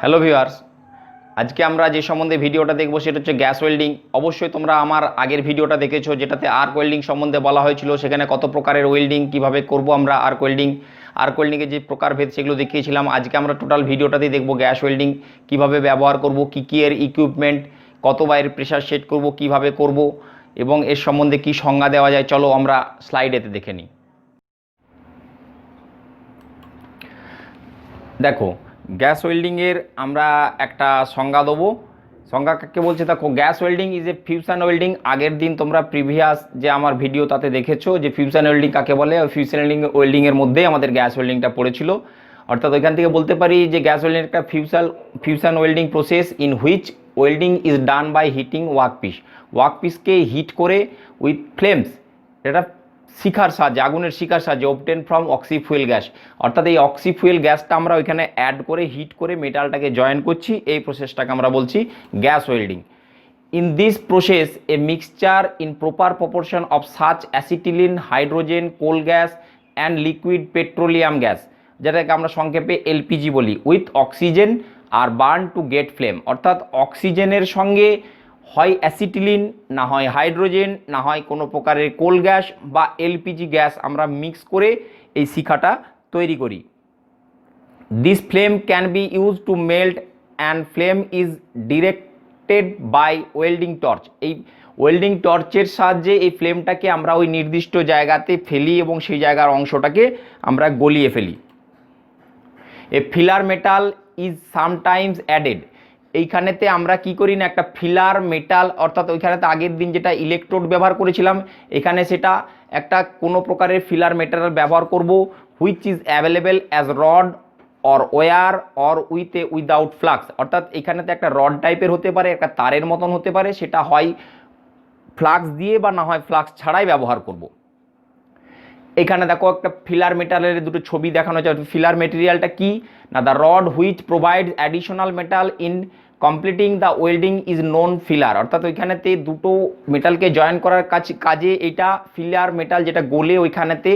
Hello viewers, আজকে আমরা যে সম্বন্ধে ভিডিওটা দেখব সেটা হচ্ছে গ্যাস ওয়েল্ডিং। অবশ্যই তোমরা আমার আগের ভিডিওটা দেখেছো, যেটাতে আর্ক ওয়েল্ডিং সম্বন্ধে বলা হয়েছিল। সেখানে কত প্রকারের ওয়েল্ডিং, কিভাবে করব আমরা আর্ক ওয়েল্ডিংয়ের যে প্রকারভেদ সেগুলো দেখিয়েছিলাম। আজকে আমরা টোটাল ভিডিওটাতেই দেখব গ্যাস ওয়েল্ডিং কিভাবে ব্যবহার করব, কী এর ইকুইপমেন্ট, কত বাইরের প্রেশার সেট করব, কিভাবে করব এবং এর সম্বন্ধে কি সংজ্ঞা দেওয়া যায়। চলো আমরা স্লাইডেতে দেখে নিই। দেখো, গ্যাস ওয়েল্ডিংয়ের আমরা একটা সংজ্ঞা দেবো। সংজ্ঞা কাকে বলছে দেখো, gas welding is a fusion welding. আগের দিন তোমরা প্রিভিয়াস যে আমার ভিডিও তাতে দেখেছো যে ফিউশন ওয়েল্ডিং কাকে বলে। ওই ফিউশন ওয়েল্ডিংয়ের মধ্যেই আমাদের গ্যাস ওয়েল্ডিংটা পড়েছিল। অর্থাৎ ওইখান থেকে বলতে পারি যে গ্যাস ওয়েল্ডিং একটা fusion welding process in which welding is done by heating ওয়ার্কপিসকে হিট করে উইথ ফ্লেমস, এটা শিখার সাহায্যে, আগুনের শিখার সাহায্যে, অবটেন ফ্রম অক্সিফুয়েল গ্যাস। অর্থাৎ এই অক্সিফুয়েল গ্যাসটা আমরা ওইখানে অ্যাড করে হিট করে মেটালটাকে জয়েন করছি। এই প্রসেসটাকে আমরা বলছি gas welding. In this process a mixture in proper proportion of such acetylene, hydrogen, coal gas and liquid petroleum gas, যেটাকে আমরা সংক্ষেপে এলপিজি বলি, with oxygen are burn to get flame. অর্থাৎ অক্সিজেনের সঙ্গে হয় অ্যাসিটিলিন, না হয় হাইড্রোজেন, না হয় কোনো প্রকারের কোল গ্যাস বা এলপিজি গ্যাস আমরা মিক্স করে এই শিখাটা তৈরি করি। This flame can be use to melt and flame is directed by welding torch. এই ওয়েল্ডিং টর্চের সাহায্যে এই ফ্লেমটাকে আমরা ওই নির্দিষ্ট জায়গাতে ফেলি এবং সেই জায়গার অংশটাকে আমরা গলিয়ে ফেলি। A filler metal is sometimes added. এইখানেতে আমরা কি করি না, একটা ফিলার মেটাল, অর্থাৎ ওইখানেতে আগের দিন যেটা ইলেকট্রোড ব্যবহার করেছিলাম, এখানে সেটা একটা কোনো প্রকারের ফিলার মেটাল ব্যবহার করব, which is available as rod or wire or without flux. অর্থাৎ এখানেতে একটা রড টাইপের হতে পারে, একটা তারের মতন হতে পারে, সেটা হয় ফ্লাক্স দিয়ে বা না হয় ফ্লাক্স ছাড়াই ব্যবহার করব। এখানে দেখো একটা ফিলার মেটালের দুটো ছবি দেখানো হচ্ছে। ফিলার মেটেরিয়ালটা কি না, the rod which provides additional metal in completing the welding is known filler. অর্থাৎ ওইখানেতে দুটো মেটালকে জয়েন করার কাজে এটা ফিলার মেটাল, যেটা গোলে ওইখানেতে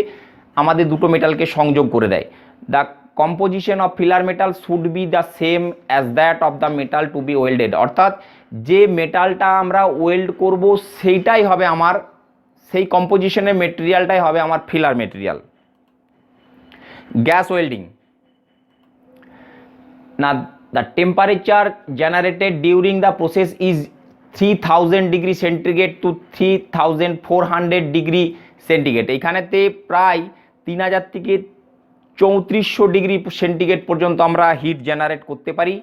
আমাদের দুটো মেটালকে সংযোগ করে দেয়। The composition of filler metal should be the same as that of the metal to be welded. অর্থাৎ যে মেটালটা আমরা ওয়েল্ড করব সেইটাই হবে আমার, সেই কম্পোজিশনের মেটেরিয়ালটাই হবে আমার ফিলার মেটেরিয়াল। গ্যাস ওয়েল্ডিং না, the temperature generated during the process is 3000 degree centigrade to 3400 degree centigrade. এখানেতে প্রায় 3000 থেকে 3400 ডিগ্রি সেন্টিগ্রেড পর্যন্ত আমরা হিট জেনারেট করতে পারি।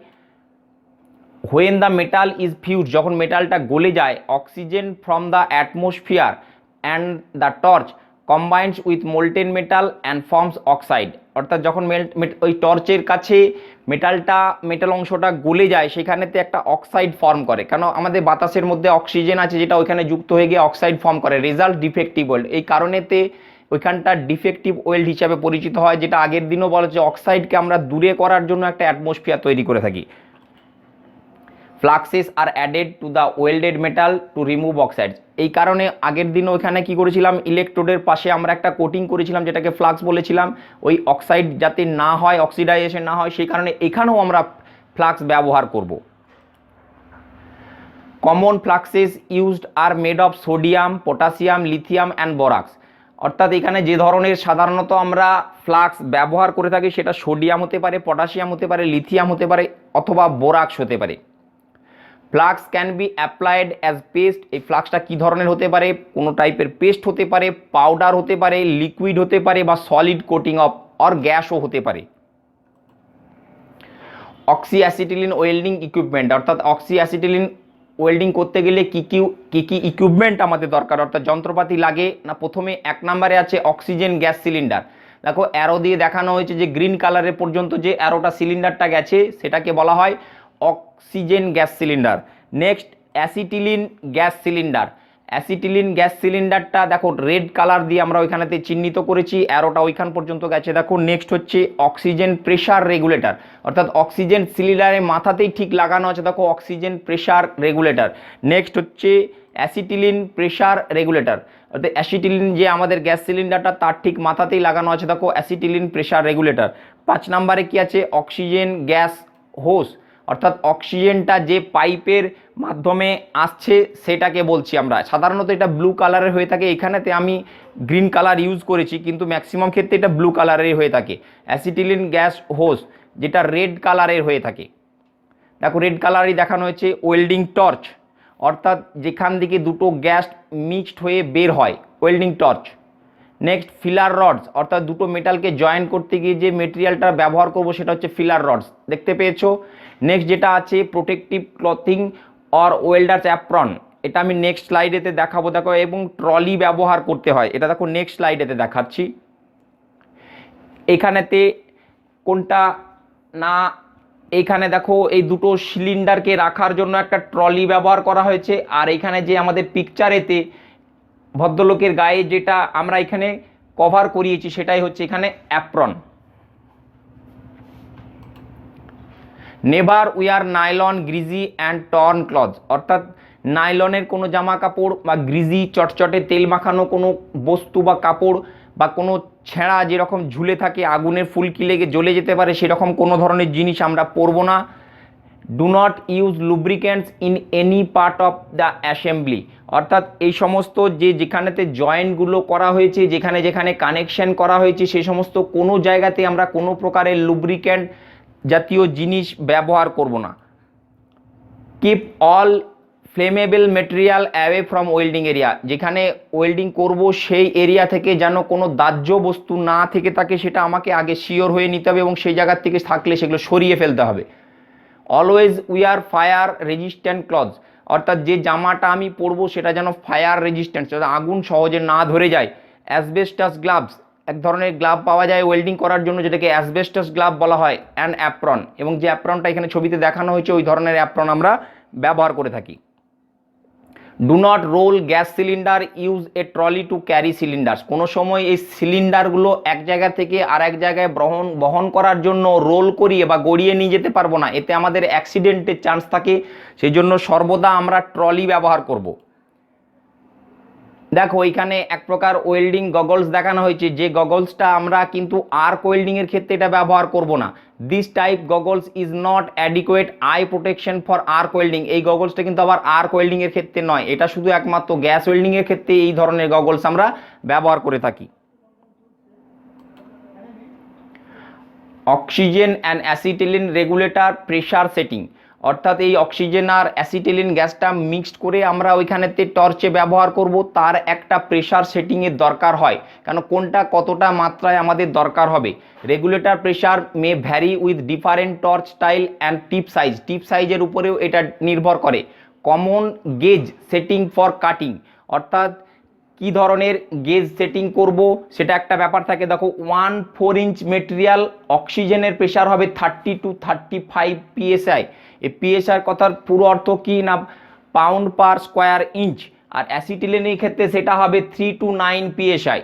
When the metal is fuse, যখন মেটালটা গলে যায়, oxygen from the atmosphere and the torch combines with molten metal and forms oxide. অর্থাৎ যখন ওই টর্চের কাছে মেটাল অংশটা গলে যায়, সেখানেতে একটা অক্সাইড ফর্ম করে। কেন, আমাদের বাতাসের মধ্যে অক্সিজেন আছে, যেটা ওইখানে যুক্ত হয়ে গিয়ে অক্সাইড ফর্ম করে, রেজাল্ট ডিফেক্টিভ ওয়েল্ড। এই কারণেতে ওইখানটা ডিফেক্টিভ ওয়েল্ড হিসাবে পরিচিত হয়, যেটা আগের দিনও বলা হচ্ছে অক্সাইডকে আমরা দূরে করার জন্য একটা অ্যাটমসফিয়ার তৈরি করে থাকি। Fluxes are added to the welded metal to remove oxides. এই কারণে আগের দিন ওইখানে কি করেছিলাম, ইলেকট্রোডের পাশে আমরা একটা কোটিং করেছিলাম, যেটাকে ফ্লাক্স বলেছিলাম, ওই অক্সাইড যাতে না হয়, অক্সিডাইজেশন না হয়, সেই কারণে এখানেও আমরা ফ্লাক্স ব্যবহার করব। Common fluxes used are made of sodium, potassium, lithium and borax. অর্থাৎ এখানে যে ধরনের সাধারণত আমরা ফ্লাক্স ব্যবহার করে থাকি সেটা সোডিয়াম হতে পারে, পটাশিয়াম হতে পারে, লিথিয়াম হতে পারে, অথবা বোরাক্স হতে পারে। Flux can be applied as paste. এই ফ্লাক্সটা কী ধরনের হতে পারে, কোনো টাইপের পেস্ট হতে পারে, পাউডার হতে পারে, লিকুইড হতে পারে, বা সলিড কোটিং অফ অর গ্যাসও হতে পারে। অক্সি অ্যাসিটিলিন ওয়েল্ডিং ইকুইপমেন্ট, অর্থাৎ অক্সি অ্যাসিটিলিন ওয়েল্ডিং করতে গেলে কী কী ইকুইপমেন্ট আমাদের দরকার, অর্থাৎ যন্ত্রপাতি লাগে না। প্রথমে 1 নম্বরে আছে অক্সিজেন গ্যাস সিলিন্ডার। দেখো অ্যারো দিয়ে দেখানো হয়েছে যে গ্রিন কালারের পর্যন্ত যে অ্যারোটা সিলিন্ডারটা গেছে সেটাকে বলা হয় oxygen gas cylinder. Next acetylene gas cylinder. Acetylene gas সিলিন্ডারটা দেখো রেড কালার দিয়ে আমরা ওইখানেতে চিহ্নিত করেছি, অ্যারোটা ওইখান পর্যন্ত গেছে। দেখো নেক্সট হচ্ছে অক্সিজেন প্রেশার রেগুলেটর, অর্থাৎ অক্সিজেন সিলিন্ডারের মাথাতেই ঠিক লাগানো আছে, দেখো অক্সিজেন প্রেশার রেগুলেটর। নেক্সট হচ্ছে অ্যাসিটিলিন প্রেশার রেগুলেটর, অর্থাৎ অ্যাসিটিলিন যে আমাদের গ্যাস সিলিন্ডারটা তার ঠিক মাথাতেই লাগানো আছে, দেখো অ্যাসিটিলিন প্রেশার রেগুলেটর। 5 নম্বরে কি আছে, অক্সিজেন গ্যাস হোস, অর্থাৎ অক্সিজেনটা যে পাইপের মাধ্যমে আসছে সেটাকে বলছি আমরা। সাধারণত এটা ব্লু কালারের হয়ে থাকে, এখানেতে আমি গ্রিন কালার ইউজ করেছি, কিন্তু ম্যাক্সিমাম ক্ষেত্রে এটা ব্লু কালারের হয়ে থাকে। অ্যাসিটিলিন গ্যাস হোস যেটা রেড কালারের হয়ে থাকে, দেখো রেড কালারই দেখানো হয়েছে। ওয়েল্ডিং টর্চ অর্থাৎ যেখান থেকে দুটো গ্যাস মিক্সড হয়ে বের হয়, welding torch. Next filler rods অর্থাৎ দুটো মেটালকে জয়েন করতে গিয়ে যে মেটেরিয়ালটা ব্যবহার করব সেটা হচ্ছে ফিলার রডস, দেখতে পেয়েছো। নেক্সট যেটা আছে protective clothing or welders apron, এটা আমি নেক্সট স্লাইডেতে দেখাবো। দেখো এবং ট্রলি ব্যবহার করতে হয়, এটা দেখো নেক্সট স্লাইডেতে দেখাচ্ছি। এখানেতে কোনটা না, এইখানে দেখো এই দুটো সিলিন্ডারকে রাখার জন্য একটা ট্রলি ব্যবহার করা হয়েছে। আর এখানে যে আমাদের পিকচারেতে ভদ্রলোকের গায়ে যেটা আমরা এখানে কভার করিয়েছি সেটাই হচ্ছে এখানে apron. Never wear nylon greasy and torn cloth, অর্থাৎ নাইলনের কোনো জামা কাপড় বা গ্রিজি চটচটে তেল মাখানো কোনো বস্তু বা কাপড় বা কোনো ছেঁড়া যেরকম ঝুলে থাকে আগুনের ফুলকি লেগে জ্বলে যেতে পারে সেরকম কোনো ধরনের জিনিস আমরা পরবো না। Do not use lubricants in any part of the assembly, অর্থাৎ এই সমস্ত যেখানেতে জয়েন্টগুলো করা হয়েছে, যেখানে যেখানে কানেকশন করা হয়েছে সেই সমস্ত কোনো জায়গাতে আমরা কোনো প্রকারের লুব্রিক্যান্ট জাতীয় জিনিস ব্যবহার করব না। Keep all flammable material away from welding area, যেখানে ওয়েল্ডিং করব সেই এরিয়া থেকে যেন কোনো দাহ্য বস্তু না থেকে থাকে সেটা আমাকে আগে শিওর হয়ে নিতে হবে এবং সেই জায়গার থেকে থাকলে সেগুলো সরিয়ে ফেলতে হবে। Always wear fire resistant clothes, অর্থাৎ যে জামাটা আমি পরবো সেটা যেন ফায়ার রেজিস্ট্যান্ট, যাতে আগুন সহজে না ধরে যায়। অ্যাসবেস্টাস গ্লাভস, এক ধরনের গ্লাভ পাওয়া যায় ওয়েল্ডিং করার জন্য যেটাকে অ্যাসবেস্টাস গ্লাভ বলা হয়। অ্যান্ড অ্যাপ্রন, এবং যে অ্যাপ্রনটা এখানে ছবিতে দেখানো হয়েছে ওই ধরনের অ্যাপ্রন আমরা ব্যবহার করে থাকি। Do not roll gas cylinder, use a trolley to carry cylinders, কোনো সময় এই সিলিন্ডারগুলো এক জায়গা থেকে আর এক জায়গায় বহন করার জন্য রোল করিয়ে বা গড়িয়ে নিয়ে যেতে পারবো না, এতে আমাদের অ্যাক্সিডেন্টের চান্স থাকে, সেই জন্য সর্বদা আমরা ট্রলি ব্যবহার করব। দেখো এখানে এক প্রকার ওয়েল্ডিং গগলস দেখানো হয়েছে, যে গগলসটা আমরা কিন্তু আর্ক ওয়েল্ডিংয়ের ক্ষেত্রে এটা ব্যবহার করব না। This type goggles is not adequate eye protection for arc welding, এই গগলসটা কিন্তু আবার আর্ক ওয়েল্ডিংয়ের ক্ষেত্রে নয়, এটা শুধু একমাত্র গ্যাস ওয়েল্ডিংয়ের ক্ষেত্রে এই ধরনের গগলস আমরা ব্যবহার করে থাকি। Oxygen and acetylene regulator pressure setting, অর্থাৎ এই অক্সিজেন আর অ্যাসিটিলিন গ্যাসটা মিক্সড করে আমরা ওইখানেতে টর্চে ব্যবহার করব, তার একটা প্রেশার সেটিংয়ের দরকার হয়, কেন কোনটা কতটা মাত্রায় আমাদের দরকার হবে। Regulator pressure may vary with different torch style and tip size, tip সাইজের উপরেও এটা নির্ভর করে। Common gauge setting for cutting, অর্থাৎ কি ধরনের গেজ সেটিং করব সেটা একটা ব্যাপার থাকে। দেখো 1/4 ইঞ্চ মেটেরিয়াল অক্সিজেনের প্রেশার হবে 30 to 35 PSI, এই পিএসআই কথার পুরো অর্থ কি না পাউন্ড পার স্কোয়ার ইঞ্চ, আর অ্যাসিটিলিনের ক্ষেত্রে সেটা হবে 3 to 9 PSI।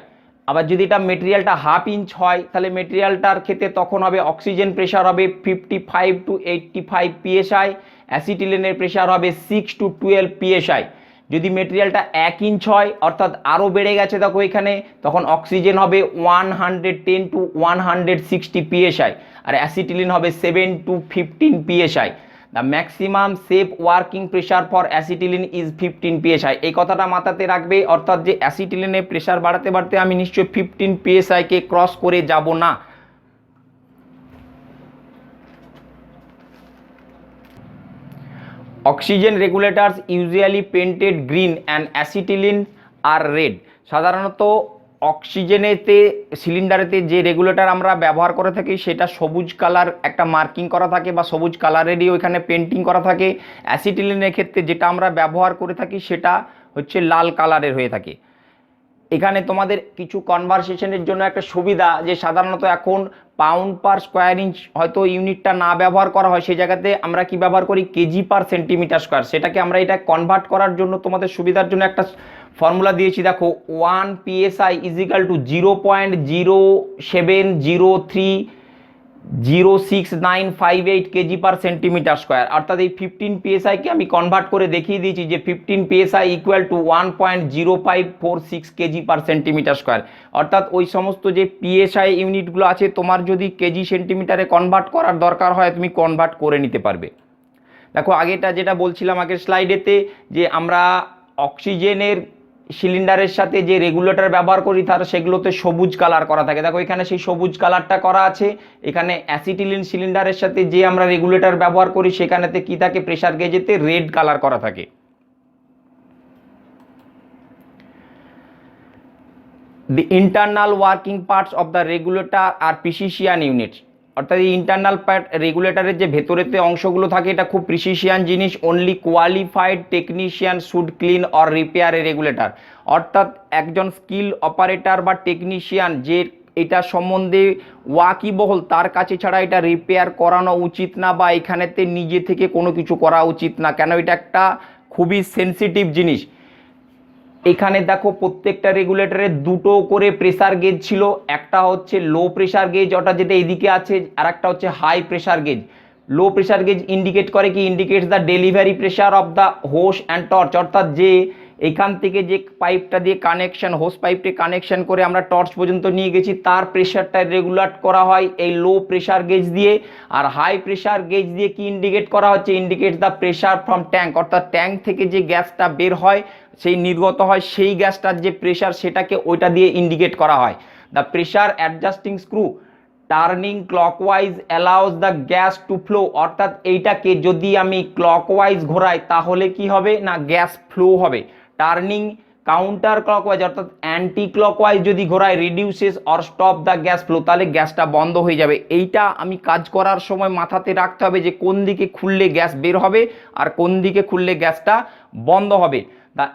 আবার যদি এটা মেটেরিয়ালটা 1/2 ইঞ্চ হয় তাহলে মেটেরিয়ালটার ক্ষেত্রে তখন হবে অক্সিজেন প্রেশার হবে 55 to 85 PSI, অ্যাসিটিলিনের প্রেশার হবে 6 to 12 PSI। যদি মেটেরিয়ালটা 1 ইঞ্চ হয় অর্থাৎ আরও বেড়ে গেছে দেখো এখানে, তখন অক্সিজেন হবে 110 to 160 PSI, আর অ্যাসিটিলিন হবে 7 to 15 PSI। The maximum safe working pressure for acetylene is 15 PSI, এই কথাটা মাথাতে রাখবে, অর্থাৎ যে অ্যাসিটিলিনের প্রেশার বাড়াতে বাড়তে আমি নিশ্চয়ই 15 PSI কে ক্রস করে যাব না। Oxygen regulators usually painted green and acetylene are red, সাধারণত অক্সিজেনেতে সিলিন্ডারেতে যে রেগুলেটর আমরা ব্যবহার করে থাকি সেটা সবুজ কালার একটা মার্কিং করা থাকে বা সবুজ কালারেরই ওইখানে পেন্টিং করা থাকে। অ্যাসিটিলিনের ক্ষেত্রে যেটা আমরা ব্যবহার করে থাকি সেটা হচ্ছে লাল কালারের হয়ে থাকে। এখানে তোমাদের কিছু কনভারসেশনের জন্য একটা সুবিধা, যে সাধারণত এখন পাউন্ড পার স্কোয়ার ইঞ্চ হয়তো ইউনিটটা না ব্যবহার করা হয়, সেই জায়গাতে আমরা কি ব্যবহার করি কেজি পার সেন্টিমিটার স্কোয়ার, সেটাকে আমরা এটা কনভার্ট করার জন্য তোমাদের সুবিধার জন্য একটা ফর্মুলা দিয়েছি। দেখো 1 PSI is equal to 0.070365958 KG per centimetre square, অর্থাৎ এই 15 PSI কে আমি কনভার্ট করে দেখিয়ে দিয়েছি যে 15 PSI equal to 1.0546 KG per centimetre square, অর্থাৎ ওই সমস্ত যে PSI ইউনিটগুলো আছে তোমার যদি কেজি সেন্টিমিটারে কনভার্ট করার দরকার হয় তুমি কনভার্ট করে নিতে পারবে। দেখো আগেটা যেটা বলছিলাম আগের স্লাইডেতে, যে আমরা অক্সিজেনের সিলিন্ডারের সাথে যে রেগুলেটর ব্যবহার করি তার সেগুলোতে সবুজ কালার করা থাকে। দেখো এখানে সেই সবুজ কালারটা করা আছে। এখানে অ্যাসিটিলিন সিলিন্ডারের সাথে যে আমরা রেগুলেটর ব্যবহার করি সেখানেতে কি থাকে, প্রেসার গেজেতে রেড কালার করা থাকে। The internal working parts of the regulator are precision units, অর্থাৎ এই ইন্টারনাল পার্ট রেগুলেটরের যে ভেতরেতে অংশগুলো থাকে এটা খুব প্রিসিশিয়ান জিনিস। Only qualified technician should clean or repair A regulator, অর্থাৎ একজন স্কিল অপারেটর বা টেকনিশিয়ান যে এটা সম্বন্ধে ওয়াকিবহল তার কাছে ছাড়া এটা রিপেয়ার করানো উচিত না, বা এখানেতে নিজে থেকে কোনো কিছু করা উচিত না। কেন, এটা একটা খুবই সেন্সিটিভ জিনিস। এখানে দেখো প্রত্যেকটা রেগুলেটরে দুটো করে প্রেসার গেজ ছিল, একটা হচ্ছে লো প্রেসার গেজ ওটা যেটা এদিকে আছে, আর একটা হচ্ছে high pressure gauge. Low pressure gauge indicate করে কি, indicates the delivery pressure of the hose and torch, অর্থাৎ যে এখান থেকে যে পাইপটা দিয়ে কানেকশন, হোস পাইপটি কানেকশন করে আমরা টর্চ পর্যন্ত নিয়ে গেছি তার প্রেসারটা রেগুলেট করা হয় এই লো প্রেসার গেজ দিয়ে। আর হাই প্রেসার গেজ দিয়ে কি ইন্ডিকেট করা হচ্ছে, indicates the pressure from tank, অর্থাৎ ট্যাঙ্ক থেকে যে গ্যাসটা বের হয় সেই নির্গত হয় সেই গ্যাসটার যে প্রেসার সেটাকে ওইটা দিয়ে ইন্ডিকেট করা হয়। The pressure adjusting screw turning clockwise allows the gas to flow, অর্থাৎ এইটাকে যদি আমি ক্লকওয়াইজ ঘোরাই তাহলে কি হবে না, গ্যাস ফ্লো হবে। টার্নিং কাউন্টার ক্লকওয়াইজ অর্থাৎ অ্যান্টি ক্লকওয়াইজ যদি ঘোরাই reduces or stop the gas flow, তাহলে গ্যাসটা বন্ধ হয়ে যাবে। এইটা আমি কাজ করার সময় মাথাতে রাখতে হবে যে কোন দিকে খুললে গ্যাস বের হবে আর কোন দিকে খুললে গ্যাসটা বন্ধ হবে। The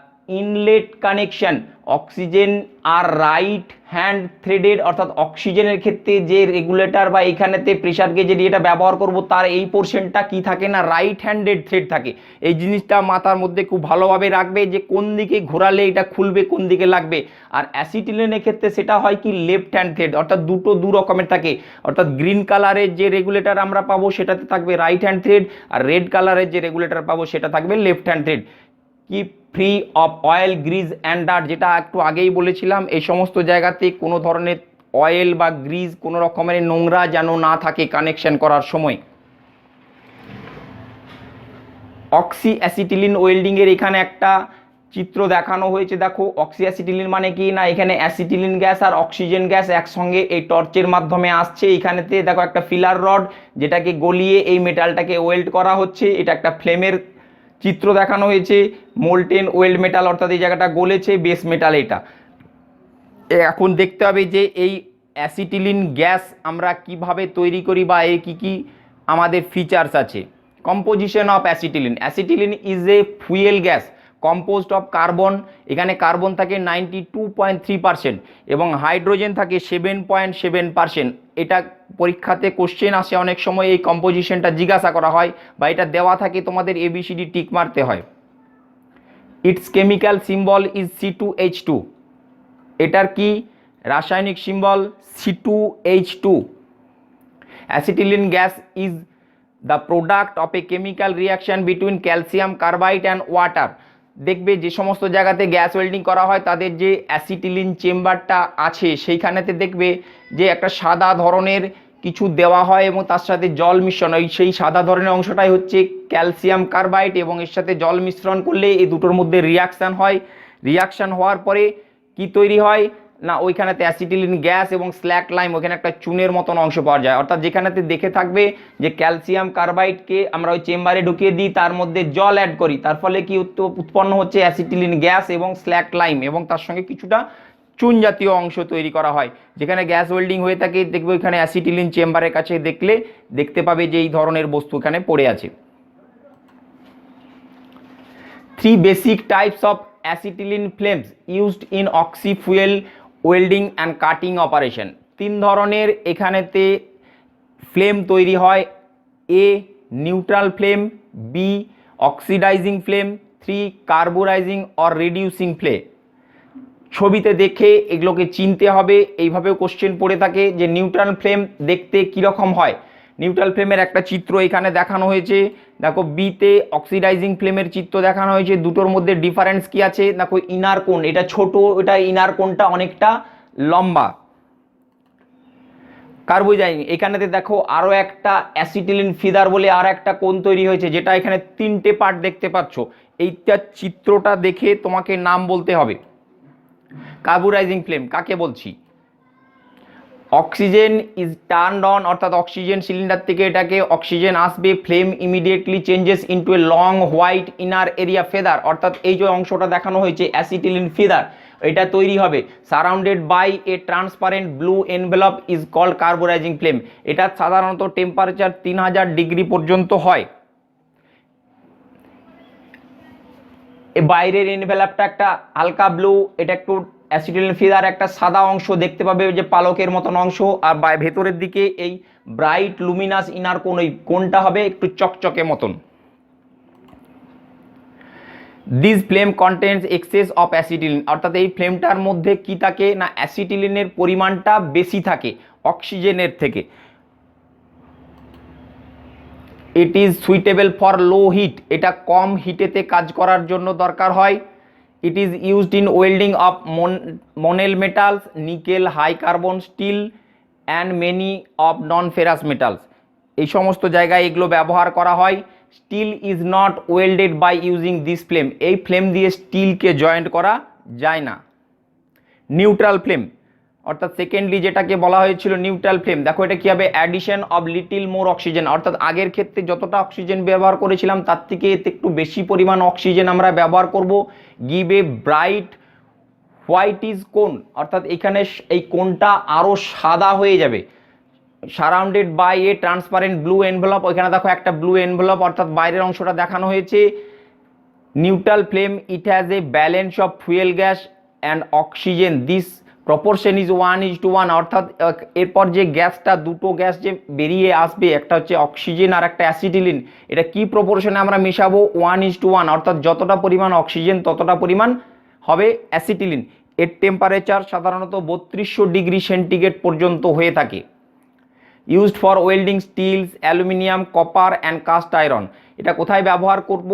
inlet connection oxygen are right hand threaded, অর্থাৎ অক্সিজেনের ক্ষেত্রে যে রেগুলেটর বা এখানেতে প্রেসার গেজের এটা ব্যবহার করব তার এই পোর্শনটা কি থাকে না, রাইট হ্যান্ডেড থ্রেড থাকে। এই জিনিসটা মাথার মধ্যে খুব ভালোভাবে রাখবে যে কোন দিকে ঘোরালে এটা খুলবে, কোন দিকে লাগবে। আর অ্যাসিটিলিনের ক্ষেত্রে সেটা হয় কি লেফট হ্যান্ড থ্রেড, অর্থাৎ দুটো দু রকমের থাকে। অর্থাৎ গ্রিন কালারের যে রেগুলেটর আমরা পাবো সেটাতে থাকবে রাইট হ্যান্ড থ্রেড, আর রেড কালারের যে রেগুলেটর পাবো সেটা থাকবে left hand thread. Keep free of oil grease and dirt, যেটা একটু আগেই বলেছিলাম, এই সমস্ত জায়গাতে কোনো ধরনের অয়েল বা গ্রিজ কোনো রকমের নোংরা যেন না থাকে কানেকশন করার সময়। অক্সি অ্যাসিটিলিন ওয়েল্ডিংয়ের এখানে একটা চিত্র দেখানো হয়েছে। দেখো অক্সি অ্যাসিটিলিন মানে কি না, এখানে অ্যাসিটিলিন গ্যাস আর অক্সিজেন গ্যাস একসঙ্গে এই টর্চের মাধ্যমে আসছে। এখানেতে দেখো একটা ফিলার রড যেটাকে গলিয়ে এই মেটালটাকে ওয়েল্ড করা হচ্ছে, এটা একটা ফ্লেমের চিত্র দেখানো হয়েছে। মোল্টেন ওয়েল্ড মেটাল, অর্থাৎ এই জায়গাটা গলেছে, বেস মেটাল এটা। এখন দেখতে হবে যে এই অ্যাসিটিলিন গ্যাস আমরা কিভাবে তৈরি করি বা এর কী কী আমাদের ফিচার্স আছে। Composition of acetylene, acetylene is a fuel gas composed of carbon, এখানে কার্বন থাকে 92.3% এবং হাইড্রোজেন থাকে 7.7%। এটা পরীক্ষাতে কোশ্চেন আসে অনেক সময়, এই কম্পোজিশনটা জিজ্ঞাসা করা হয় বা এটা দেওয়া থাকে, তোমাদের ABCD টিক মারতে হয়। It's chemical symbol is C2H2, এটার কি রাসায়নিক symbol C2H2। Acetylene gas is the product of a chemical reaction between calcium carbide and water. দেখবে যে সমস্ত জায়গাতে গ্যাস ওয়েল্ডিং করা হয় তাদের যে অ্যাসিটিলিন চেম্বারটা আছে সেইখানেতে দেখবে যে একটা সাদা ধরনের কিছু দেওয়া হয় এবং তার সাথে জল মিশ্রণ, সেই সাদা ধরনের অংশটাই হচ্ছে ক্যালসিয়াম কার্বাইড এবং এর সাথে জল মিশ্রণ করলে এই দুটোর মধ্যে রিয়াকশান হয়। রিয়াকশান হওয়ার পরে কি তৈরি হয় না, ওইখানেতে অ্যাসিটিলিন গ্যাস এবং স্ল্যাক লাইম, ওইখানে একটা চুনের মতন অংশ পাওয়া যায়। অর্থাৎ যেখানেতে দেখে থাকবে যে ক্যালসিয়াম কার্বাইডকে আমরা ওই চেম্বারে ঢুকিয়ে দিই, তার মধ্যে জল অ্যাড করি, তার ফলে কি উৎপন্ন হচ্ছে অ্যাসিটিলিন গ্যাস এবং স্ল্যাক লাইম এবং তার সঙ্গে কিছুটা চুন জাতীয় অংশ তৈরি করা হয়। যেখানে গ্যাস ওয়েল্ডিং হয়ে থাকে দেখবে ওইখানে অ্যাসিটিলিন চেম্বারের কাছে দেখতে পাবে যে এই ধরনের বস্তু এখানে পড়ে আছে। 3 basic types of acetylene flames used in oxy fuel welding and cutting operation. 3 ধরনের এখানেতে ফ্লেম তৈরি হয়। A neutral flame, B oxidizing flame, 3 carburizing or reducing flame. ছবিতে দেখে এগুলোকে চিনতে হবে। এইভাবেও কোশ্চেন পড়ে থাকে যে নিউট্রাল ফ্লেম দেখতে কীরকম হয়। নিউট্রাল ফ্লেমের একটা চিত্র এখানে দেখানো হয়েছে। দেখো বিতে অক্সিডাইজিং ফ্লেমের চিত্র দেখানো হয়েছে। দুটোর মধ্যে ডিফারেন্স কি আছে, দেখো ইনার কোণ এটা ছোট, এটা ইনার কোণটা অনেকটা লম্বা। কার্বোজাইন, এখানেতে দেখো আরো একটা অ্যাসিটিলিন ফিদার বলে আর একটা কোণ তৈরি হয়েছে, যেটা এখানে তিনটে পার্ট দেখতে পাচ্ছ। এইটা চিত্রটা দেখে তোমাকে নাম বলতে হবে। কার্বোরাইজিং ফ্লেম কাকে বলছি? অক্সিজেন ইজ টার্নড অন, অর্থাৎ অক্সিজেন সিলিন্ডার থেকে এটাকে অক্সিজেন আসবে, flame immediately changes into a long white inner area feather, অর্থাৎ এই যে অংশটা দেখানো হয়েছে অ্যাসিটিলিন ফিদার, এটা তৈরি হবে surrounded by a transparent blue envelope is called carburizing flame. এটা সাধারণত টেম্পারেচার 3000 ডিগ্রি পর্যন্ত হয়। এই বাইরের এনভেলপটা একটা হালকা ব্লু, এটা একটু অ্যাসিটিলিন ফিদার একটা সাদা অংশ দেখতে পাবে যে পালকের মতন অংশ, আর ভেতরের দিকে এই ব্রাইট লুমিনাস ইনার কোন, ওই কোনটা হবে একটু চকচকে মতন। This flame contents access of acetylene, অর্থাৎ এই ফ্লেমটার মধ্যে কি থাকে না অ্যাসিটিলিনের পরিমাণটা বেশি থাকে অক্সিজেনের থেকে। It is suitable for low heat, এটা কম হিটেতে কাজ করার জন্য দরকার হয়। It is used in welding of Monel metals, nickel, high carbon steel and many of non ferrous metals, এই সমস্ত জায়গায় এগুলো ব্যবহার করা হয়। Steel is not welded by using this flame, এই ফ্লেম দিয়ে স্টিলকে জয়েন্ট করা যায় না। নিউট্রাল ফ্লেম, অর্থাৎ সেকেন্ডলি যেটাকে বলা হয়েছিল নিউট্রাল ফ্লেম, দেখো এটা কি হবে addition of little more oxygen, অর্থাৎ আগের ক্ষেত্রে যতটা অক্সিজেন ব্যবহার করেছিলাম তার থেকে এতে একটু বেশি পরিমাণ অক্সিজেন আমরা ব্যবহার করব। Give a bright white is cone, অর্থাৎ এখানে এই কোনটা আরো সাদা হয়ে যাবে। Surrounded by a transparent blue envelope, ওইখানে দেখো একটা ব্লু এনভেলপ, অর্থাৎ বাইরের অংশটা দেখানো হয়েছে। Neutral flame, it has a balance of fuel gas and oxygen, this proportion is 1:1, অর্থাৎ এরপর যে গ্যাসটা দুটো গ্যাস যে বেরিয়ে আসবে, একটা হচ্ছে অক্সিজেন আর একটা অ্যাসিটিলিন, এটা কি প্রপোর্শনে আমরা মেশাবো 1:1, অর্থাৎ যতটা পরিমাণ অক্সিজেন ততটা পরিমাণ হবে অ্যাসিটিলিন। এর টেম্পারেচার সাধারণত 3200 ডিগ্রি সেন্টিগ্রেড পর্যন্ত হয়ে থাকে। Used for welding stills, aluminium, copper and cast iron, এটা কোথায় ব্যবহার করব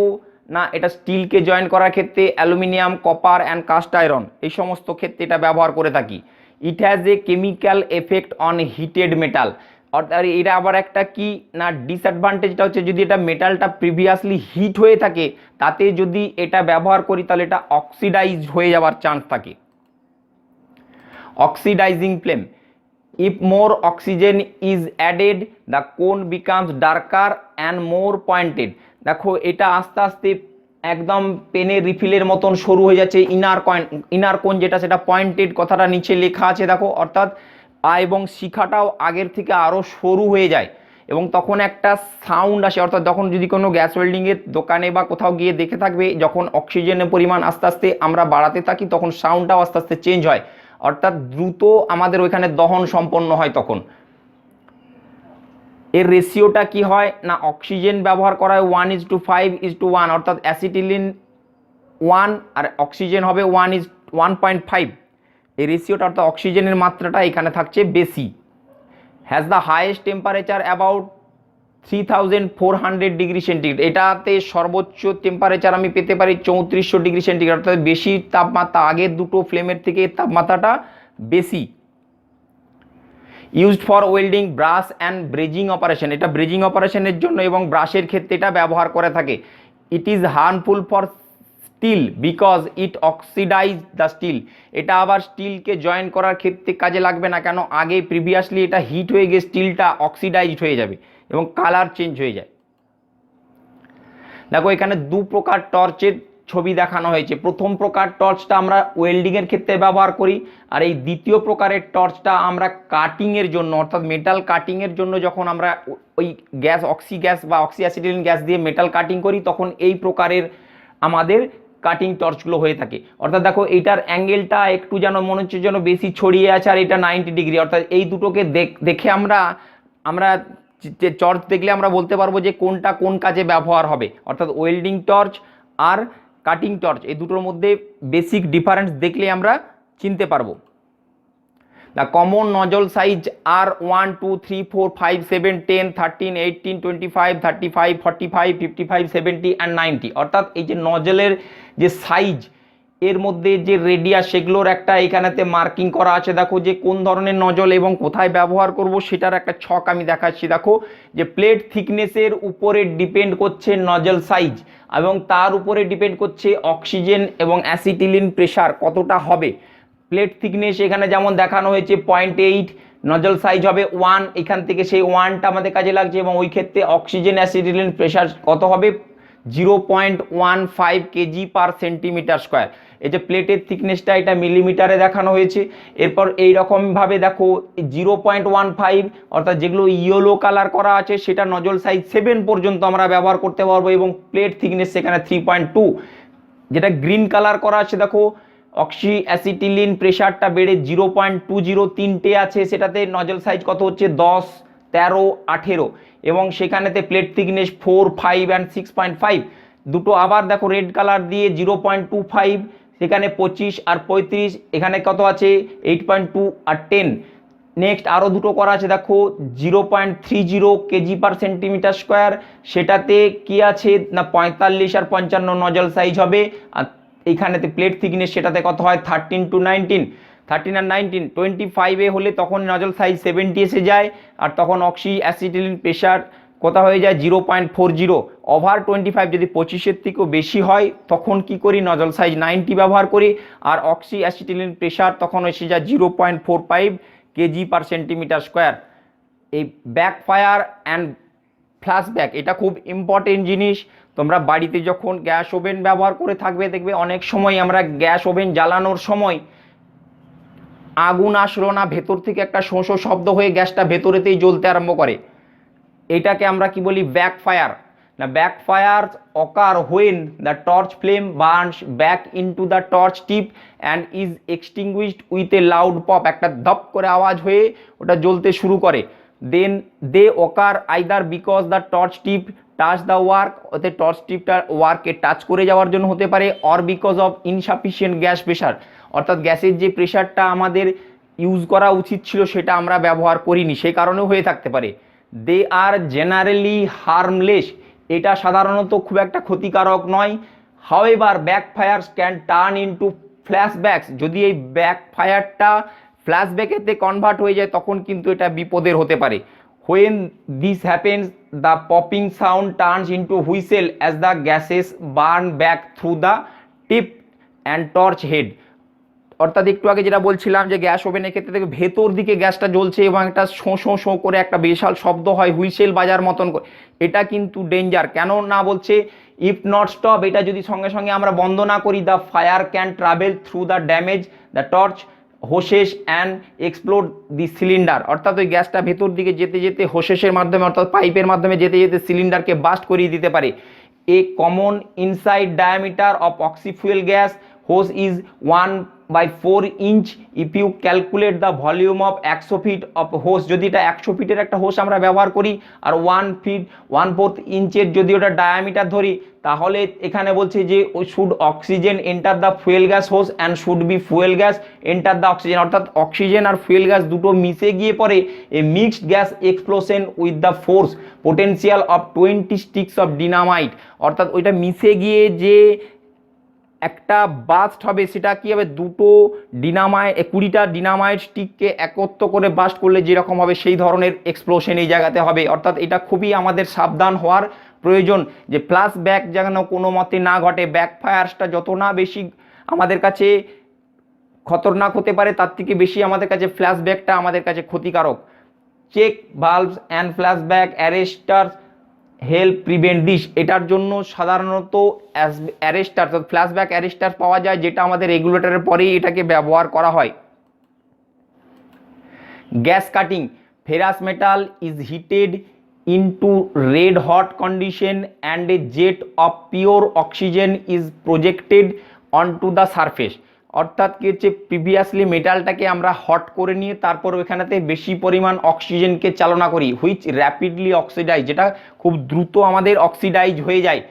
না এটা স্টিলকে জয়েন করার ক্ষেত্রে aluminium, copper and cast iron এই সমস্ত ক্ষেত্রে এটা ব্যবহার করে থাকি। It has a chemical effect on heated metal, অর্থাৎ এটা আবার একটা কি না ডিসঅ্যাডভান্টেজটা হচ্ছে যদি এটা মেটালটা প্রিভিয়াসলি হিট হয়ে থাকে তাতে যদি এটা ব্যবহার করি তাহলে এটা অক্সিডাইজ হয়ে যাওয়ার চান্স থাকে। Oxidising flame, if more oxygen is added the cone becomes darker and more pointed, দেখো এটা আস্তে আস্তে একদম পেনের রিফিলের মতন সরু হয়ে যাচ্ছে। ইনার কোন যেটা সেটা পয়েন্টেড, কথাটা নিচে লেখা আছে দেখো, অর্থাৎ এবং শিখাটাও আগের থেকে আরো সরু হয়ে যায় এবং তখন একটা সাউন্ড আসে, অর্থাৎ যখন যদি কোনো গ্যাস ওয়েল্ডিংয়ের দোকানে বা কোথাও গিয়ে দেখে থাকবে যখন অক্সিজেনের পরিমাণ আস্তে আস্তে আমরা বাড়াতে থাকি তখন সাউন্ডটাও আস্তে আস্তে চেঞ্জ হয়, অর্থাৎ দ্রুত আমাদের ওইখানে দহন সম্পন্ন হয়। তখন এর রেশিওটা কি হয় না অক্সিজেন ব্যবহার করা হয় 1:5:1, অর্থাৎ অ্যাসিটিলিন 1 আর অক্সিজেন হবে 1:1.5, এই রেশিওটা অর্থাৎ অক্সিজেনের মাত্রাটা এখানে থাকছে বেশি। Has the highest temperature about 3400 degree centigrade, এটাতে সর্বোচ্চ টেম্পারেচার আমি পেতে পারি 3400 ডিগ্রি সেন্টিগ্রেড, অর্থাৎ বেশি তাপমাত্রা, আগের দুটো ফ্লেমের থেকে তাপমাত্রাটা বেশি। Used for welding, brush and ব্রেজিং operation, এটা ব্রেজিং অপারেশনের জন্য এবং ব্রাশের ক্ষেত্রে এটা ব্যবহার করে থাকে। It is harmful for steel because it oxidize the steel, এটা আবার স্টিলকে জয়েন করার ক্ষেত্রে কাজে লাগবে না, কেন আগে প্রিভিয়াসলি এটা হিট হয়ে গিয়ে স্টিলটা অক্সিডাইজড হয়ে যাবে এবং কালার চেঞ্জ হয়ে যায়। দেখো এখানে দু প্রকার টর্চের ছবি দেখানো হয়েছে। প্রথম প্রকার টর্চটা আমরা ওয়েল্ডিংয়ের ক্ষেত্রে ব্যবহার করি, আর এই দ্বিতীয় প্রকারের টর্চটা আমরা কাটিংয়ের জন্য, অর্থাৎ মেটাল কাটিংয়ের জন্য যখন আমরা ওই গ্যাস অক্সি গ্যাস বা অক্সি অ্যাসিটিলিন গ্যাস দিয়ে মেটাল কাটিং করি তখন এই প্রকারের আমাদের কাটিং টর্চগুলো হয়ে থাকে। অর্থাৎ দেখো এইটার অ্যাঙ্গেলটা একটু যেন মনে হচ্ছে যেন বেশি ছড়িয়ে আছে আর এটা 90 ডিগ্রি, অর্থাৎ এই দুটোকে দেখে আমরা টর্চ দেখলে আমরা বলতে পারবো যে কোনটা কোন কাজে ব্যবহার হবে, অর্থাৎ ওয়েল্ডিং টর্চ আর কাটিং টর্চ এই দুটোর মধ্যে বেসিক ডিফারেন্স দেখলে আমরা চিনতে পারবো। The common nozzle size are 1, 2, 3, 4, 5, 7, 10, 13, 18, 25, 35, 45, 55, 70 and 90, অর্থাৎ এই যে নজলের যে সাইজ এর মধ্যে যে রেডিয়াস সেগুলোর একটা এখানেতে মার্কিং করা আছে। দেখো যে কোন ধরনের নজল এবং কোথায় ব্যবহার করব সেটার একটা ছক আমি দেখাচ্ছি। দেখো যে প্লেট থিকনেসের উপরে ডিপেন্ড করছে নজল সাইজ, এবং তার উপরে ডিপেন্ড করছে অক্সিজেন এবং অ্যাসিটিলিন প্রেশার কতটা হবে। প্লেট থিকনেস এখানে যেমন দেখানো হয়েছে 0.8, নজল সাইজ হবে 1, এখান থেকে সেই 1টা আমাদের কাজে লাগছে, এবং ওই ক্ষেত্রে অক্সিজেন অ্যাসিটিলিন প্রেশার কত হবে 0.15 কেজি পার সেন্টিমিটার স্কোয়ার। এই যে প্লেটের থিকনেসটা এটা মিলিমিটারে দেখানো হয়েছে। এরপর এইরকমভাবে দেখো 0.15 অর্থাৎ যেগুলো ইয়েলো কালার করা আছে সেটা নজল সাইজ 7 পর্যন্ত আমরা ব্যবহার করতে পারবো, এবং প্লেট থিকনেস সেখানে 3.2। যেটা গ্রিন কালার করা আছে দেখো অক্সি অ্যাসিটিলিন প্রেশারটা বেড়ে 0.20 তিনটে আছে, সেটাতে নজল সাইজ কত হচ্ছে 10, 13, 18, এবং সেখানেতে প্লেট থিকনেস 4, 5 অ্যান্ড 6.5। দুটো আবার দেখো রেড কালার দিয়ে 0.25, সেখানে 25 আর 35, এখানে কত আছে 8.2 আর 10। নেক্সট আরও দুটো করা আছে দেখো 0.30 কেজি পার সেন্টিমিটার স্কোয়ার, সেটাতে কি আছে না 45 আর 55 নজল সাইজ হবে। আর এইখানেতে প্লেট থিকনেস সেটাতে কত হয় 13 to 19, 13 আর 19, 25-এ হলে তখন নজল সাইজ 70 এসে যায়, আর তখন অক্সি অ্যাসিটিলিন প্রেশার কোথা হয়ে যায় 0.40। ওভার 25 যদি 25-এর থেকেও বেশি হয় তখন কি করি নজল সাইজ 90 ব্যবহার করি, আর অক্সি অ্যাসিটিলিন প্রেশার তখন এসে যায় 0.45 কেজি পার সেন্টিমিটার স্কোয়ার। এই ব্যাকফায়ার অ্যান্ড ফ্ল্যাশব্যাক এটা খুব ইম্পর্টেন্ট জিনিস। তোমরা বাড়িতে যখন গ্যাস ওভেন ব্যবহার করে থাকবে দেখবে অনেক সময় আমরা গ্যাস ওভেন জ্বালানোর সময় আগুন আসলো না, ভেতর থেকে একটা শোঁ শোঁ শব্দ হয়ে গ্যাসটা ভেতরেতেই জ্বলতে আরম্ভ করে, এটাকে আমরা কি বলি ব্যাকফায়ার। না backfire occur when the torch flame burns back into the torch tip and is extinguished with a loud pop, একটা ধপ করে আওয়াজ হয়ে ওটা জ্বলতে শুরু করে। Then they occur either because the torch tip touch the work, ওতে টর্চ টিপটা ওয়ার্কে টাচ করে যাওয়ার জন্য হতে পারে, or because of insufficient gas pressure, অর্থাৎ গ্যাসের যে প্রেশারটা আমাদের ইউজ করা উচিত ছিল সেটা আমরা ব্যবহার করিনি, সেই কারণেও হয়ে থাকতে পারে। দে আর জেনারেলি হার্মলেস, এটা সাধারণত খুব একটা ক্ষতিকারক নয়। হাউএভার ব্যাকফায়ারস ক্যান টার্ন ইনটু ফ্ল্যাশব্যাকস, যদি এই ব্যাকফায়ারটা ফ্ল্যাশব্যাকেতে কনভার্ট হয়ে যায় তখন কিন্তু এটা বিপদের হতে পারে। When this happens the popping sound turns into whistle as the gases burn back through the tip and torch head, অর্থাৎ একটু আগে যেটা বলছিলাম যে গ্যাস ওভেনের ক্ষেত্রে থেকে ভেতর দিকে গ্যাসটা জ্বলছে এবং একটা শোঁ শোঁ শোঁ করে একটা বিশাল শব্দ হয় হুইসেল বাজার মতন করে, এটা কিন্তু ডেঞ্জার। কেন না বলছে ইফ নট স্টপ, এটা যদি সঙ্গে সঙ্গে আমরা বন্ধ না করি the fire can travel through the damage the torch hoses and explode the cylinder, অর্থাৎ ওই গ্যাসটা ভেতর দিকে যেতে যেতে হোসেসের মাধ্যমে অর্থাৎ পাইপের মাধ্যমে যেতে যেতে সিলিন্ডারকে বাস্ট করিয়ে দিতে পারে। A common inside diameter of oxyfuel gas hose is 1/4 inch if you calculate the volume of 100 feet of hose, যদি এটা 100 ফিটের একটা হোস আমরা ব্যবহার করি আর 1 ফিট 1/4 ইঞ্চের যদি ওটা ডায়ামিটার ধরি, তাহলে এখানে বলছে যে should oxygen enter the fuel gas hose and should be fuel gas enter the oxygen, অর্থাৎ অক্সিজেন আর ফুয়েল গ্যাস দুটো মিশে গিয়ে পরে এ mixed gas explosion with the force potential of 20 sticks of dynamite, অর্থাৎ ওইটা মিশে গিয়ে যে একটা বাস্ট হবে সেটা কি হবে দুটো ডিনামাইট 20টা ডিনামাইট স্টিককে একত্র করে বাস্ট করলে যেরকম হবে সেই ধরনের এক্সপ্লোশন এই জায়গাতে হবে। অর্থাৎ এটা খুবই আমাদের সাবধান হওয়ার প্রয়োজন যে ফ্ল্যাশ ব্যাক যেন কোনো মতে না ঘটে। ব্যাকফায়ারসটা যত না বেশি আমাদের কাছে খতরনাক হতে পারে তার থেকে বেশি আমাদের কাছে ফ্ল্যাশ ব্যাকটা আমাদের কাছে ক্ষতিকারক। Check valves and flash back arrester help prevent this, এটার জন্য সাধারণত অ্যারেস্টার ফ্ল্যাশব্যাক অ্যারেস্টার পাওয়া যায় যেটা আমাদের রেগুলেটরের পরেই এটাকে ব্যবহার করা হয়। Gas cutting, ferrous metal is heated into red hot condition and a jet of pure oxygen is projected অনটু the surface, অর্থাৎ কি হচ্ছে প্রিভিয়াসলি মেটালটাকে আমরা হট করে নিয়ে তারপর ওইখানেতে বেশি পরিমাণ অক্সিজেনকে চালনা করি হুইচ র্যাপিডলি অক্সিডাইজ, যেটা খুব দ্রুত আমাদের অক্সিডাইজ হয়ে যায়।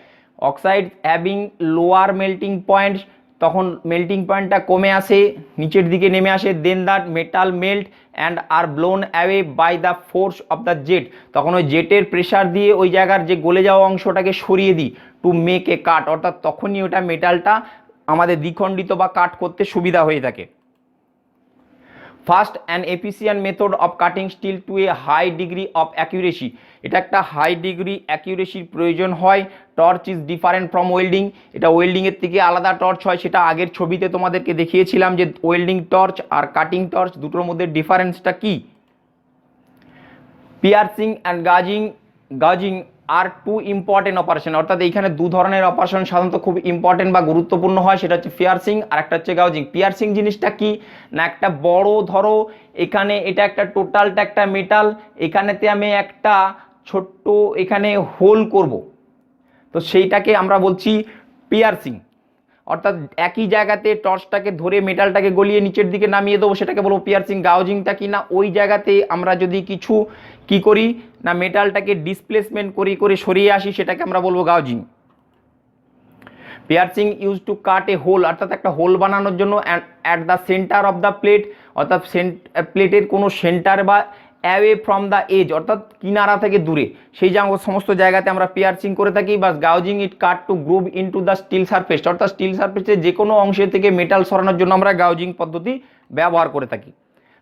Oxide having lower melting points, তখন মেল্টিং পয়েন্টটা কমে আসে নিচের দিকে নেমে আসে, then the metal melt and are blown away by the force of the jet, তখন ওই জেটের প্রেশার দিয়ে ওই জায়গার যে গলে যাওয়া অংশটাকে সরিয়ে দিই টু মেক এ কাট, অর্থাৎ তখনই ওটা মেটালটা আমাদের দ্বিখণ্ডিত বা কাট করতে সুবিধা হয়ে থাকে। Fast and efficient method of cutting steel to a high degree of accuracy, এটা একটা হাই ডিগ্রি অ্যাকিউরেসির প্রয়োজন হয়। Torch is different from welding, এটা ওয়েল্ডিংয়ের থেকে আলাদা টর্চ হয়, সেটা আগের ছবিতে তোমাদেরকে দেখিয়েছিলাম যে ওয়েল্ডিং টর্চ আর কাটিং টর্চ দুটোর মধ্যে ডিফারেন্সটা কী। Piercing and gouging are two important operation, অর্থাৎ এইখানে দু ধরনের অপারেশন সাধারণত খুব ইম্পর্টেন্ট বা গুরুত্বপূর্ণ হয়, সেটা হচ্ছে পিয়ার্সিং আর একটা হচ্ছে গাউজিং। পিয়ার্সিং জিনিসটা কি না, একটা বড় ধরো এখানে এটা একটা টোটালটা একটা মেটাল, এখানেতে আমি একটা ছোট্ট এখানে হোল করব, তো সেইটাকে আমরা বলছি পিয়ার্সিং। অর্থাৎ একই জায়গাতে টর্চটাকে ধরে মেটালটাকে গলিয়ে নিচের দিকে নামিয়ে দেবো, সেটাকে বলবো পিয়ার্সিং। গাউজিংটা কি না, ওই জায়গাতে আমরা যদি কিছু কি করি না মেটালটাকে ডিসপ্লেসমেন্ট করে সরিয়ে আসি, সেটাকে আমরা বলবো gouging. Piercing use to cut a hole, অর্থাৎ একটা হোল বানানোর জন্য at the centre of the plate, অর্থাৎ প্লেটের কোনো সেন্টার বা অ্যাওয়ে ফ্রম দ্য এজ, অর্থাৎ কিনারা থেকে দূরে, সেই সমস্ত জায়গাতে আমরা পিয়ার্সিং করে থাকি। বা gouging it cut to groove into the steel surface, অর্থাৎ স্টিল সারফেসের যে কোনো অংশ থেকে মেটাল সরানোর জন্য আমরা গাউজিং পদ্ধতি ব্যবহার করে থাকি।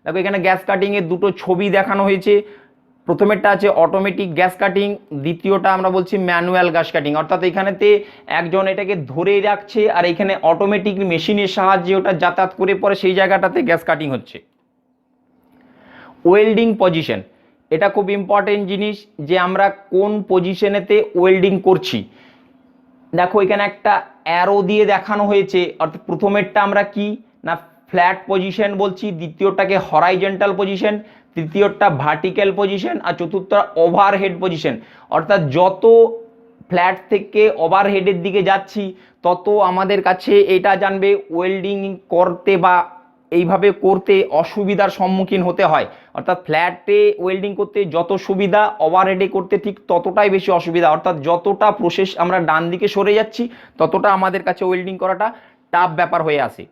দেখো এখানে গ্যাস কাটিংয়ের দুটো ছবি দেখানো হয়েছে, প্রথমেরটা আছে অটোমেটিক গ্যাস কাটিং, দ্বিতীয়টা আমরা বলছি ম্যানুয়াল গ্যাস কাটিং। অর্থাৎ এখানেতে একজন এটাকে ধরে রাখছে আর এখানে অটোমেটিক মেশিনের সাহায্যে ওটা যাতায়াত করে পরে সেই জায়গাটাতে গ্যাস কাটিং হচ্ছে। ওয়েল্ডিং পজিশন, এটা খুব ইম্পর্টেন্ট জিনিস যে আমরা কোন পজিশনেতে ওয়েল্ডিং করছি। দেখো এখানে একটা অ্যারো দিয়ে দেখানো হয়েছে, অর্থাৎ প্রথমেরটা আমরা কি না ফ্ল্যাট পজিশন বলছি, দ্বিতীয়টাকে হরাইজন্টাল পজিশন, তৃতীয়টা ভার্টিক্যাল পজিশন আর চতুর্থটা ওভারহেড পজিশন। অর্থাৎ যত ফ্ল্যাট থেকে ওভারহেডের দিকে যাচ্ছি তত আমাদের কাছে এটা জানবে ওয়েল্ডিং করতে বা এইভাবে করতে অসুবিধার সম্মুখীন হতে হয়। অর্থাৎ ফ্ল্যাটে ওয়েল্ডিং করতে যত সুবিধা, ওভারহেডে করতে ঠিক ততটাই বেশি অসুবিধা। অর্থাৎ যতটা প্রসেস আমরা ডান দিকে সরে যাচ্ছি ততটা আমাদের কাছে ওয়েল্ডিং করাটা টাফ ব্যাপার হয়ে আসে।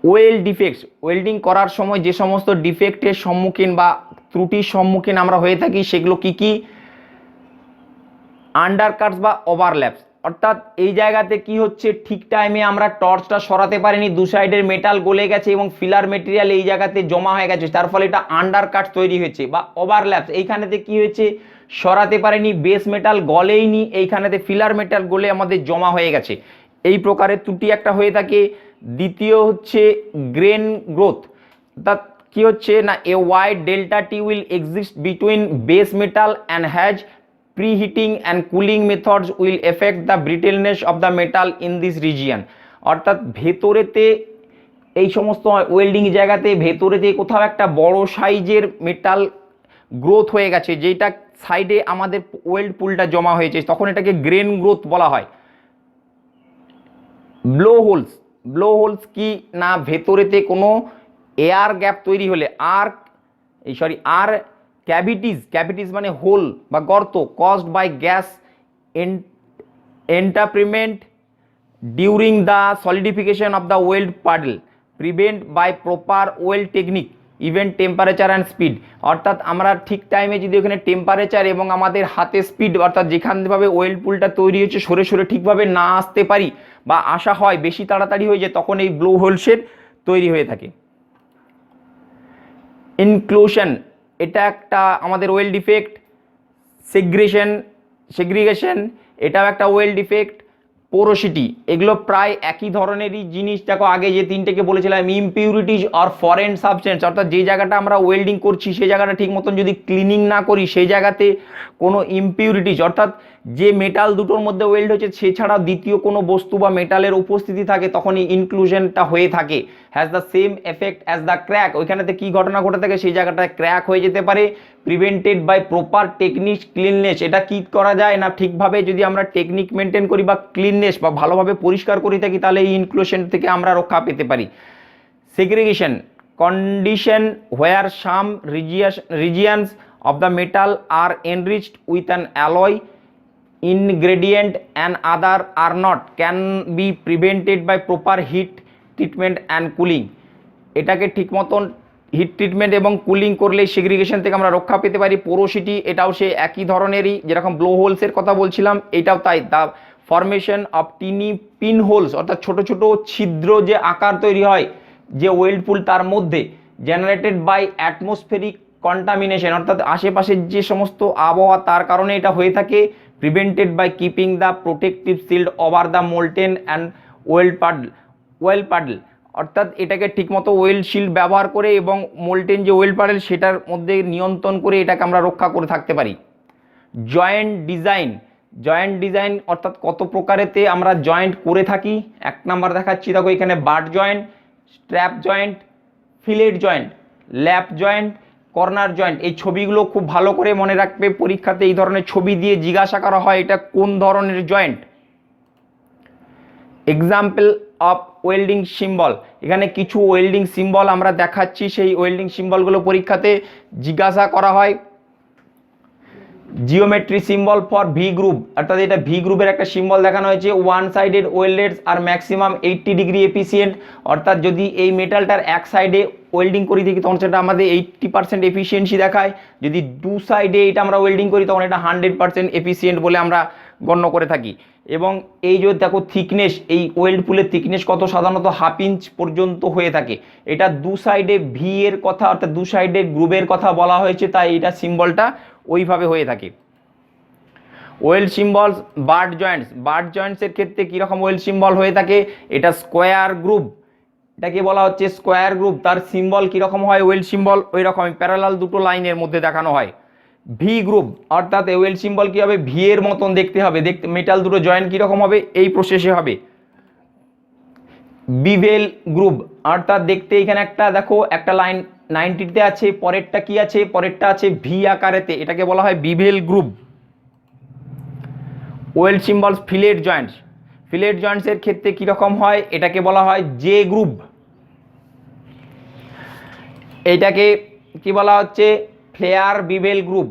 ওয়েল্ড ডিফেক্টস, ওয়েল্ডিং করার সময় যে সমস্ত ডিফেক্টের সম্মুখীন বা ত্রুটির সম্মুখীন আমরা হয়ে থাকি সেগুলো কি কি, আন্ডারকাটস বা ওভারল্যাপস। অর্থাৎ এই জায়গাতে কি হচ্ছে, ঠিক টাইমে আমরা টর্চটা সরাতে পারিনি, দু সাইডের মেটাল গলে গেছে এবং ফিলার মেটেরিয়াল এই জায়গাতে জমা হয়ে গেছে, তার ফলে এটা আন্ডারকাট তৈরি হয়েছে। বা ওভারল্যাপস, এইখানেতে কি হয়েছে, সরাতে পারেনি, বেস মেটাল গলেইনি, এইখানেতে ফিলার মেটাল গলে আমাদের জমা হয়ে গেছে, এই প্রকারের ত্রুটি একটা হয়ে থাকে। দ্বিতীয় হচ্ছে গ্রেন গ্রোথ, অর্থাৎ কি হচ্ছে না a wide delta T will exist between base metal and has preheating and cooling methods will affect the brittleness of the metal in this region। অর্থাৎ ভেতরেতে এই সমস্ত ওয়েল্ডিং জায়গাতে ভেতরেতে কোথাও একটা বড় সাইজের মেটাল গ্রোথ হয়ে গেছে, যেটা সাইডে আমাদের ওয়েল্ড পুলটা জমা হয়েছে, তখন এটাকে গ্রেন গ্রোথ বলা হয়। ব্লো হোলস কি না ভেতরেতে কোনো এয়ার গ্যাপ তৈরি হলে আর ক্যাভিটিস মানে হোল বা গর্ত, caused by gas entrapment during the solidification of the weld puddle, prevent by proper weld technique even temperature and speed. অর্থাৎ আমরা ঠিক টাইমে যদি ওখানে টেম্পারেচার এবং আমাদের হাতে স্পিড, অর্থাৎ যেখানভাবে ওয়েল্ড পুলটা তৈরি হচ্ছে সরে সরে ঠিকভাবে না আসতে পারি বা আসা হয় বেশি তাড়াতাড়ি হয়ে যায়, তখন এই ব্লো হোলসের তৈরি হয়ে থাকে। ইনক্লুশন, এটা একটা আমাদের ওয়েল ডিফেক্ট। সেগ্রিগেশন এটাও একটা ওয়েল ডিফেক্ট। পোরোসিটি, এগুলো প্রায় একই ধরনেরই জিনিস। দেখো আগে যে তিনটেকে বলেছিলাম, ইমপিউরিটিজ আর ফরেন সাবস্টেন্স, অর্থাৎ যে জায়গাটা আমরা ওয়েল্ডিং করছি সেই জায়গাটা ঠিক মতন যদি ক্লিনিং না করি, সেই জায়গাতে কোনো ইমপিউরিটিজ, অর্থাৎ যে মেটাল দুটোর মধ্যে ওয়েল্ড হচ্ছে সেছাড়া দ্বিতীয় কোনো বস্তু বা মেটালের উপস্থিতি থাকে, তখন এই ইনক্লুশনটা হয়ে থাকে। Has the same effect as the crack, ওইখানেতে কী ঘটনা ঘটে থাকে, সেই জায়গাটায় ক্র্যাক হয়ে যেতে পারে। Prevented by proper technique cleanness, এটা কি করা যায় না ঠিকভাবে যদি আমরা টেকনিক মেনটেন করি বা ক্লিননেস বা ভালোভাবে পরিষ্কার করে থাকি, তাহলে এই ইনক্লুশন থেকে আমরা রক্ষা পেতে পারি। Segregation, condition where some regions of the metal are enriched with an alloy ingredient and other are not can be prevented by proper heat treatment and cooling। এটাকে ঠিক মতন হিট ট্রিটমেন্ট এবং কুলিং করলে সেগ্রিগেশন থেকে আমরা রক্ষা পেতে পারি। পোরোসিটি, এটাও সে একই ধরনেরই, যেরকম ব্লো হোলসের কথা বলছিলাম, এটাও তাই। The formation of tiny pin holes, অর্থাৎ ছোট ছোট ছিদ্র যে আকার তৈরি হয় যে ওয়েল্ড পুল তার মধ্যে, জেনারেটেড বাই অ্যাটমসফেরিক কন্টামিনেশন, অর্থাৎ আশেপাশের যে সমস্ত আবহাওয়া তার কারণে এটা হয়ে থাকে। Prevented by keeping the protective shield over the molten and weld puddle, অর্থাৎ এটাকে ঠিকমতো ওয়েল শিল্ড ব্যবহার করে এবং মোল্টেন যে ওয়েল পাডল সেটার মধ্যে নিয়ন্ত্রণ করে এটাকে আমরা রক্ষা করে থাকতে পারি। জয়েন্ট ডিজাইন অর্থাৎ কত প্রকারেতে আমরা জয়েন্ট করে থাকি। 1 নাম্বার দেখাচ্ছি, দেখো এখানে but joint, strap joint, fillet joint, lap joint, corner joint. এই ছবিগুলো খুব ভালো করে মনে রাখবে, পরীক্ষাতে এই ধরনের ছবি দিয়ে জিজ্ঞাসা করা হয় এটা কোন ধরনের joint. Example of welding symbol, এখানে কিছু ওয়েল্ডিং সিম্বল আমরা দেখাচ্ছি, সেই ওয়েল্ডিং সিম্বলগুলো পরীক্ষাতে জিজ্ঞাসা করা হয়। Geometry symbol for V group, অর্থাৎ এটা ভি গ্রুপের একটা সিম্বল দেখানো হয়েছে। ওয়ান সাইডেড ওয়েল্ডেডস আর ম্যাক্সিমাম 80 ডিগ্রি এফিসিয়েন্ট, অর্থাৎ যদি এই মেটালটার এক সাইডে ওয়েল্ডিং করি দেখি তখন সেটা আমাদের 80% এফিসিয়েন্সি দেখায়, যদি দু সাইডে এটা আমরা ওয়েল্ডিং করি তখন এটা 100% এফিসিয়েন্ট বলে আমরা গণ্য করে থাকি। এবং এই যে দেখো থিকনেস, এই ওয়েল্ড পুলের থিকনেস কত, সাধারণত 1/2 ইঞ্চ পর্যন্ত হয়ে থাকে। এটা দু সাইডে ভি এর কথা, অর্থাৎ দু সাইডে গ্রুপের কথা বলা হয়েছে, তাই এটা সিম্বলটা ওইভাবে হয়ে থাকে। ওয়েল্ড সিম্বলস বাট জয়েন্টসের ক্ষেত্রে কীরকম ওয়েল্ড সিম্বল হয়ে থাকে, এটা স্কোয়ার গ্রুপ, এটাকে বলা হচ্ছে স্কোয়ার গ্রুপ। তার সিম্বল কীরকম হয়, ওয়েল্ড সিম্বল ওই রকমই প্যারালাল দুটো লাইনের মধ্যে দেখানো হয়। ভি গ্রুপ, অর্থাৎ ওয়েল্ড সিম্বল কী হবে, ভি এর মতন দেখতে হবে, মেটাল দুটো জয়েন্ট কীরকম হবে এই প্রসেসে হবে। বিভেল গ্রুপ, অর্থাৎ দেখতে এখানে একটা দেখো একটা লাইন 90তে আছে, পরেরটা কি আছে, পরেরটা আছে ভি আকারেতে, এটাকে বলা হয় bevel group. Well symbols fillet জয়েন্টসের ক্ষেত্রে কীরকম হয়, এটাকে বলা হয় জে গ্রুপ। এইটাকে কি বলা হচ্ছে, ফ্লেয়ার বিভেল গ্রুপ।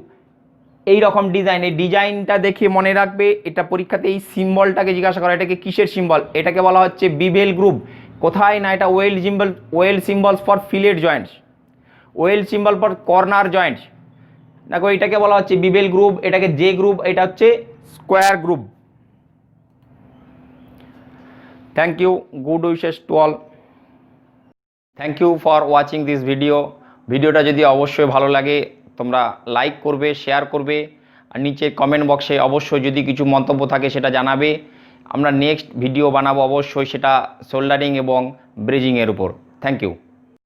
এই রকম ডিজাইন, এই ডিজাইনটা দেখে মনে রাখবে, এটা পরীক্ষাতে এই সিম্বলটাকে জিজ্ঞাসা করা, এটাকে কিসের সিম্বল, এটাকে বলা হচ্ছে বিভেল গ্রুপ। কোথায় না, এটা weld symbols for fillet joints, weld symbol for corner joints. দেখো এটাকে বলা হচ্ছে বিভেল গ্রুপ, এটাকে জে গ্রুপ, এটা হচ্ছে square groove. Thank you, good wishes to all. Thank you for watching this ভিডিওটা যদি অবশ্যই ভালো লাগে তোমরা লাইক করবে, শেয়ার করবে, আর নিচে কমেন্ট বক্সে অবশ্যই যদি কিছু মন্তব্য থাকে সেটা জানাবে। আমরা নেক্সট ভিডিও বানাবো অবশ্যই, সেটা সোল্ডারিং এবং ব্রেজিংয়ের উপর। Thank you.